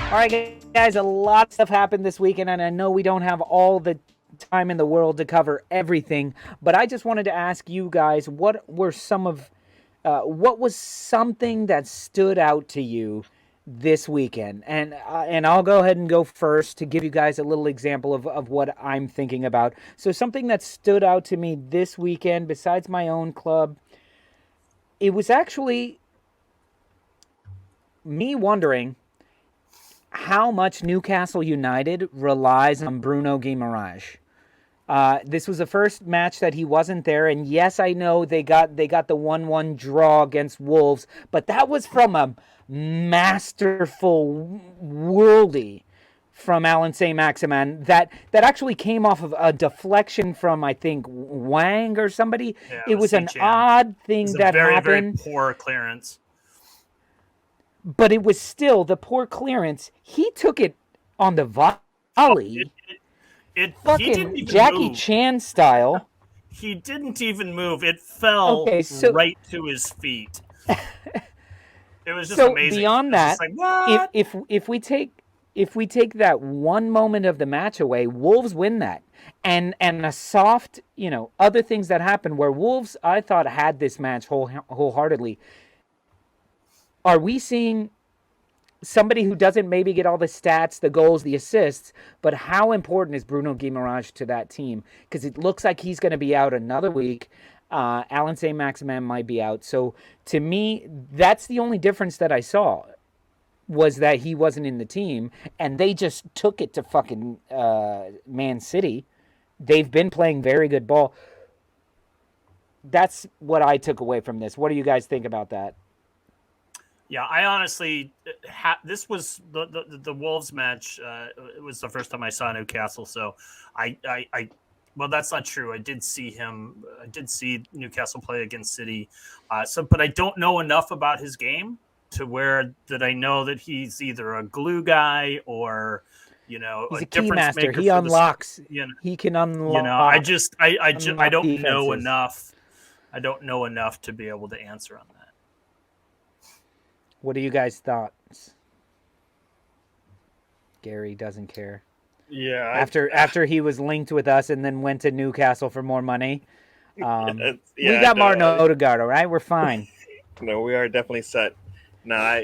All right, guys, a lot of stuff happened this weekend, and I know we don't have all the time in the world to cover everything, but I just wanted to ask you guys what was something that stood out to you this weekend? And I'll go ahead and go first to give you guys a little example of what I'm thinking about. So something that stood out to me this weekend, besides my own club, it was actually me wondering how much Newcastle United relies on Bruno Guimaraes. This was the first match that he wasn't there, and yes, I know they got the 1-1 draw against Wolves, but that was from a masterful worldy from Alan St. Maximin that actually came off of a deflection from, I think, Wang or somebody. Yeah, It was an Chan. odd thing that very, happened. Very poor clearance. But it was still the poor clearance. He took it on the volley. Fucking Jackie move. Chan style. He didn't even move. It fell right to his feet. It was just amazing. Beyond that, like, what? if we take that one moment of the match away, Wolves win that. And a soft, other things that happened where Wolves, I thought, had this match wholeheartedly. Are we seeing somebody who doesn't maybe get all the stats, the goals, the assists, but how important is Bruno Guimaraes to that team? Because it looks like he's going to be out another week. Alan St. Maximin might be out. So to me, that's the only difference that I saw, was that he wasn't in the team, and they just took it to fucking Man City. They've been playing very good ball. That's what I took away from this. What do you guys think about that? Yeah, I honestly, this was the Wolves match. It was the first time I saw Newcastle, so I well, that's not true. I did see Newcastle play against City. But I don't know enough about his game to where that I know that he's either a glue guy or, he's a key master. He unlocks. He can unlock. I don't know enough. I don't know enough to be able to answer on that. What do you guys thoughts? Gary doesn't care. Yeah. After he was linked with us and then went to Newcastle for more money. We got Martin Odegaard, all right? We're fine. No, we are definitely set. Now,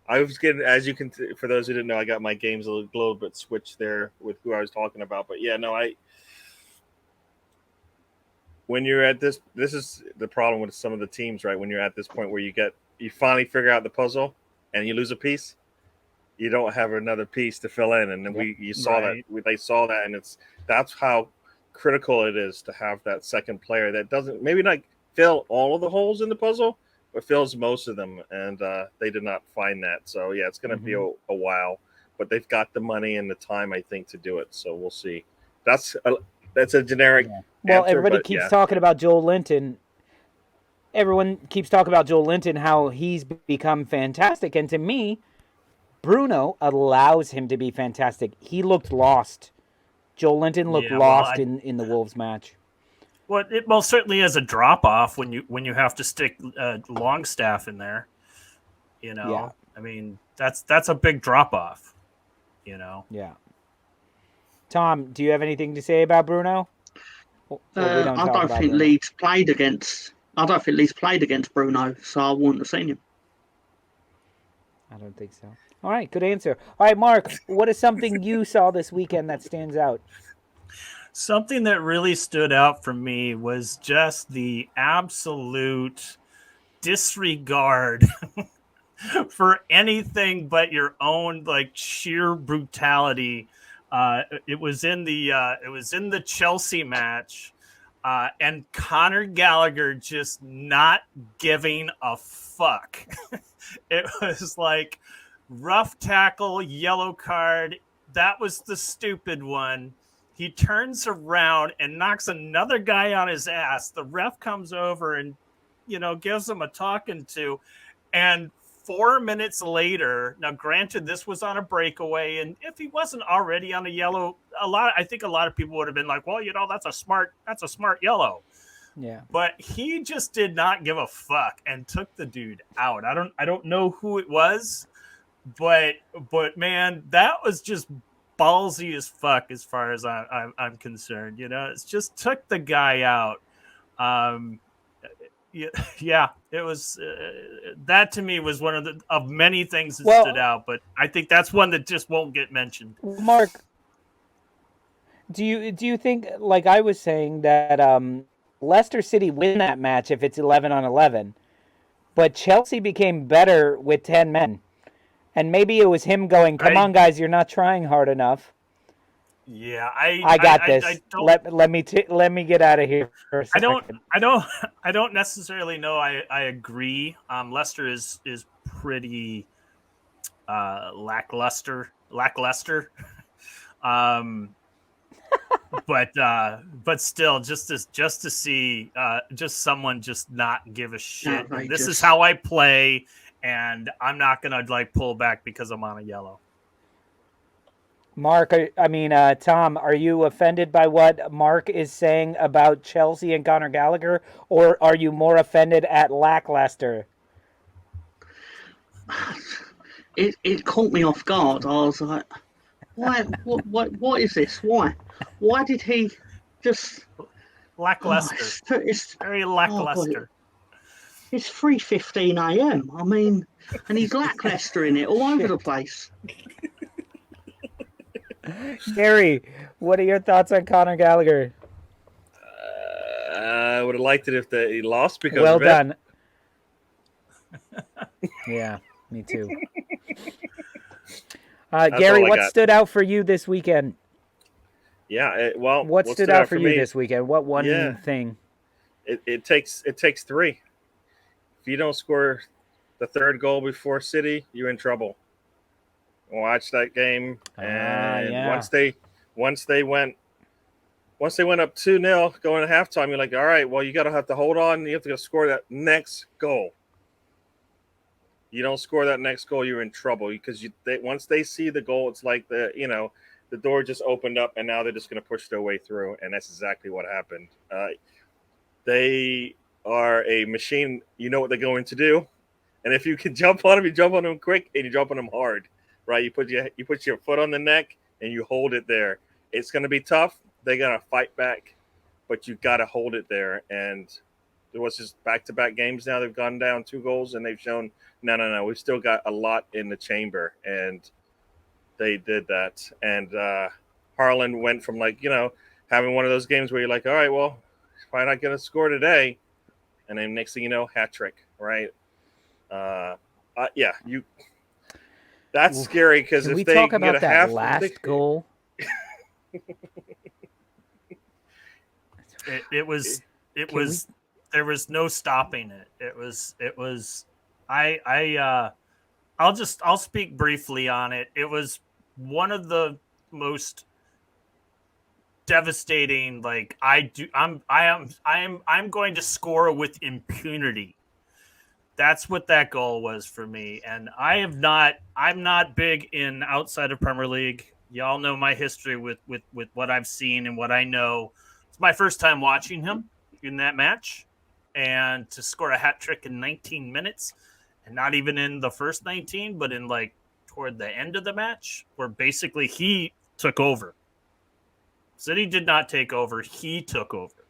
I was getting, as you can, for those who didn't know, I got my games a little bit switched there with who I was talking about. But yeah, no, when you're at this is the problem with some of the teams, right? When you're at this point where you finally figure out the puzzle and you lose a piece, you don't have another piece to fill in. And then they saw that, and that's how critical it is to have that second player that doesn't maybe not fill all of the holes in the puzzle, but fills most of them. And they did not find that. So yeah, it's going to be a while, but they've got the money and the time, I think, to do it. So we'll see. That's a generic Well, answer, everybody keeps talking about Joel Linton. Everyone keeps talking about Joel Linton, how he's become fantastic. And to me, Bruno allows him to be fantastic. He looked lost. Joel Linton looked lost in the Wolves match. Well, it most certainly is a drop-off when you have to stick Longstaff in there. I mean, that's a big drop-off, Yeah. Tom, do you have anything to say about Bruno? I don't think Leeds played against Bruno, so I wouldn't have seen him. I don't think so. All right, good answer. All right, Mark, what is something you saw this weekend that stands out? Something that really stood out for me was just the absolute disregard for anything but your own, like, sheer brutality. It was in the Chelsea match, and Conor Gallagher just not giving a fuck. It was like rough tackle, yellow card. That was the stupid one. He turns around and knocks another guy on his ass. The ref comes over and, gives him a talking to. And 4 minutes later, now granted, this was on a breakaway, and if he wasn't already on a yellow, I think a lot of people would have been like, well, that's a smart yellow. Yeah. But he just did not give a fuck and took the dude out. I don't know who it was, but man, that was just ballsy as fuck as far as I'm concerned. You know, it's just took the guy out. Um, yeah, it was that to me was one of many things that stood out, but I think that's one that just won't get mentioned. Mark, do you think, like I was saying, that Leicester City win that match if it's 11-on-11, but Chelsea became better with 10 men, and maybe it was him going, "Come on, guys, you're not trying hard enough." Yeah, I got this. Let me get out of here for a second. I don't necessarily know. I agree. Leicester is pretty lackluster. But still, just to see just someone just not give a shit. This is how I play, and I'm not gonna like pull back because I'm on a yellow. Mark, Tom, are you offended by what Mark is saying about Chelsea and Conor Gallagher, or are you more offended at lackluster? It caught me off guard. I was like, why? What is this? Why did he just lackluster? It's very lackluster. It's 3:15 a.m. I mean, and he's lackluster in it all over the place. Gary, what are your thoughts on Conor Gallagher? I would have liked it if he lost because well of it. done. Yeah, me too. Gary, what stood out for you this weekend? Yeah, what stood out for you this weekend? What one thing? It takes three. If you don't score the third goal before City, you're in trouble. Watch that game, and once they went up 2-0 going to halftime, you're like, all right, well, you have to hold on. You have to go score that next goal. You don't score that next goal, you're in trouble because once they see the goal, it's like the door just opened up, and now they're just going to push their way through, and that's exactly what happened. They are a machine. You know what they're going to do, and if you can jump on them, you jump on them quick, and you jump on them hard. Right, you put your foot on the neck and you hold it there. It's going to be tough. They're going to fight back, but you got to hold it there. And it was just back-to-back games now. They've gone down 2 goals, and they've shown, no, we've still got a lot in the chamber. And they did that. And Haaland went from, having one of those games where you're like, all right, well, probably not going to score today. And then next thing you know, hat trick, right? That's scary because if they talk about get a that half last goal, it was there was no stopping it. It was I'll speak briefly on it. It was one of the most devastating. I'm going to score with impunity. That's what that goal was for me. And I'm not big in outside of Premier League. Y'all know my history with what I've seen and what I know. It's my first time watching him in that match. And to score a hat trick in 19 minutes, and not even in the first 19, but in toward the end of the match, where basically he took over. City did not take over. He took over.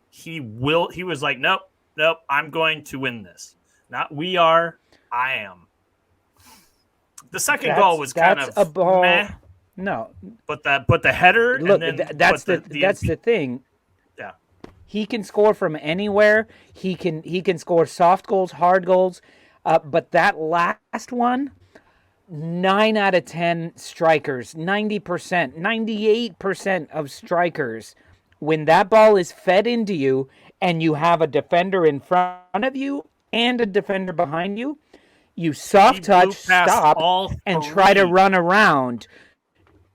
He was like, nope, I'm going to win this. Not we are, I am. The second goal was kind of a ball. Meh. No, but the header. Look, and then, that's the thing. Yeah, he can score from anywhere. He can score soft goals, hard goals. But that last one, 9 out of 10 strikers, 90%, 98% of strikers, when that ball is fed into you and you have a defender in front of you and a defender behind you, you soft touch, stop, and try to run around.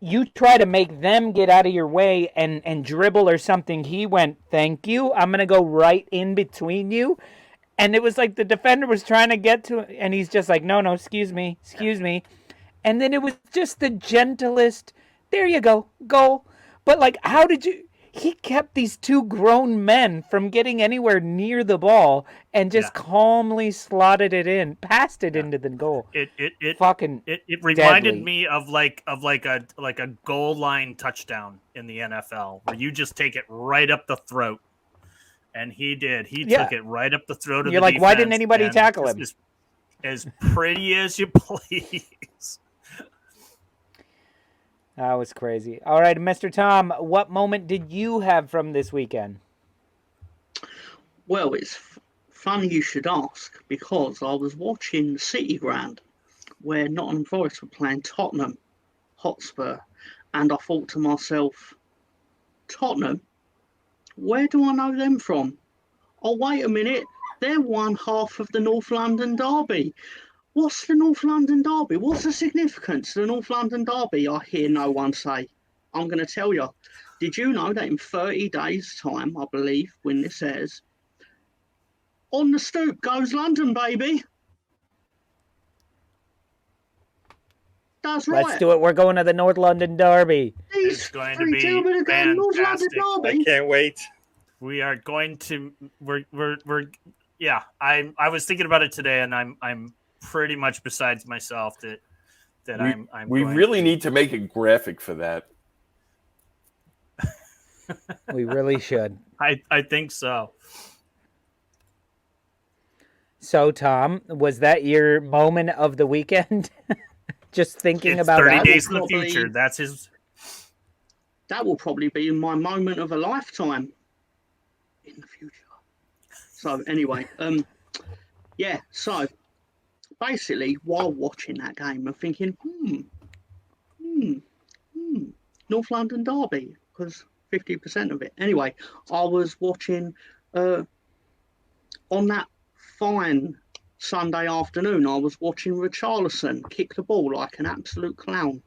You try to make them get out of your way and dribble or something. He went, thank you. I'm going to go right in between you. And it was like the defender was trying to get to it, and he's just like, no, excuse me. And then it was just the gentlest, there you go, goal. But how did you... he kept these two grown men from getting anywhere near the ball and just calmly slotted it in, passed it into the goal. It deadly. reminded me of like a goal line touchdown in the NFL where you just take it right up the throat. And he did. He took it right up the throat of You're the like, defense. why didn't anybody tackle him? As pretty as you please. That was crazy. All right, Mr. Tom, what moment did you have from this weekend? Well, it's funny you should ask, because I was watching City Ground where Nottingham Forest were playing Tottenham Hotspur, and I thought to myself, Tottenham? Where do I know them from? Oh, wait a minute. They're one half of the North London Derby. What's the North London Derby? What's the significance of the North London Derby? I hear no one say. I'm going to tell you. Did you know that in 30 days' time, I believe, when this airs, on the Stoop goes London, baby? That's right. Let's do it. We're going to the North London Derby. It's going to be fantastic. I can't wait. We are going to. Yeah. I was thinking about it today, and I'm pretty much besides myself that we really need to make a graphic for that. We really should. I think so. So, Tom, was that your moment of the weekend? Just thinking It's about 30 that? days in the future. That's his. That will probably be my moment of a lifetime in the future. So anyway, yeah. So basically, while watching that game, I'm thinking, North London Derby, because 50% of it. Anyway, I was watching on that fine Sunday afternoon. I was watching Richarlison kick the ball like an absolute clown,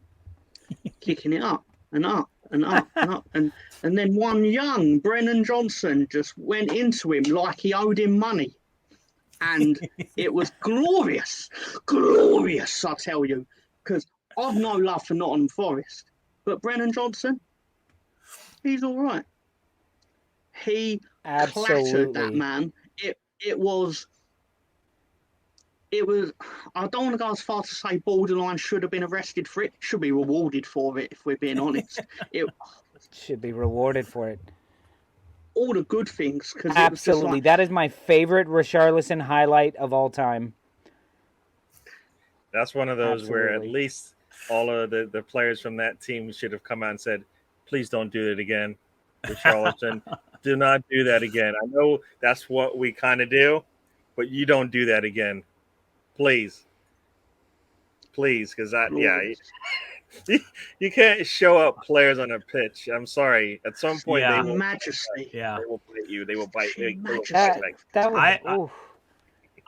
kicking it up and up and up and up, and then one young Brennan Johnson just went into him like he owed him money, and it was glorious, I tell you, because I've no love for Nottingham Forest, but Brennan Johnson, he's all right. He clattered that man. It was. I don't want to go as far to say borderline should have been arrested for it. Should be rewarded for it, if we're being honest. It should be rewarded for it. All the good things. Absolutely. That is my favorite Richarlison highlight of all time. That's one of those where at least all of the players from that team should have come out and said, please don't do it again. Richarlison, do not do that again. I know that's what we kind of do, but you don't do that again. Please, because you can't show up players on a pitch. I'm sorry. At some point, they will majesty. Yeah, they will bite you. They will bite.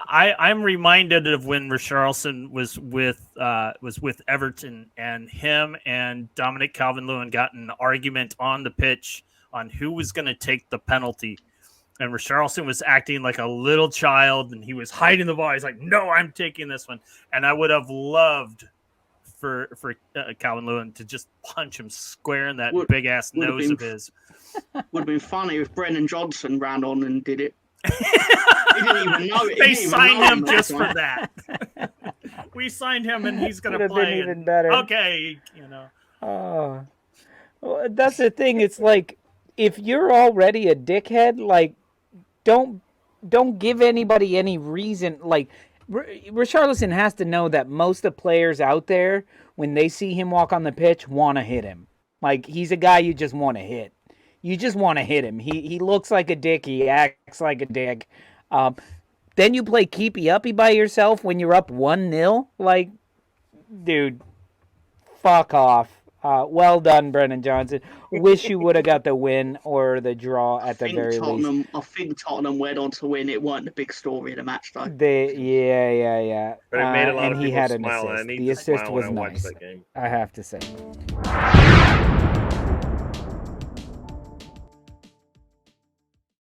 I'm reminded of when Richarlison was with Everton, and him and Dominic Calvert-Lewin got in an argument on the pitch on who was going to take the penalty. And Richarlison was acting like a little child, and he was hiding the ball. He's like, "No, I'm taking this one." And I would have loved for Calvert-Lewin to just punch him square in that big ass nose of his. Would have been funny if Brennan Johnson ran on and did it. He didn't even know it. They signed him just for that. We signed him, and he's going to play. Even better. Okay, Oh, well, that's the thing. It's like, if you're already a dickhead, like, don't give anybody any reason. Like, Richarlison has to know that most of the players out there, when they see him walk on the pitch, want to hit him. Like, he's a guy you just want to hit. You just want to hit him. He looks like a dick. He acts like a dick. Then you play keepy-uppy by yourself when you're up 1-0. Like, dude, fuck off. Well done, Brennan Johnson. Wish you would have got the win or the draw at the very least. I think Tottenham went on to win. It wasn't the big story of the match, though. Yeah. But it made a lot of people had smile. An assist. The assist was nice, I have to say.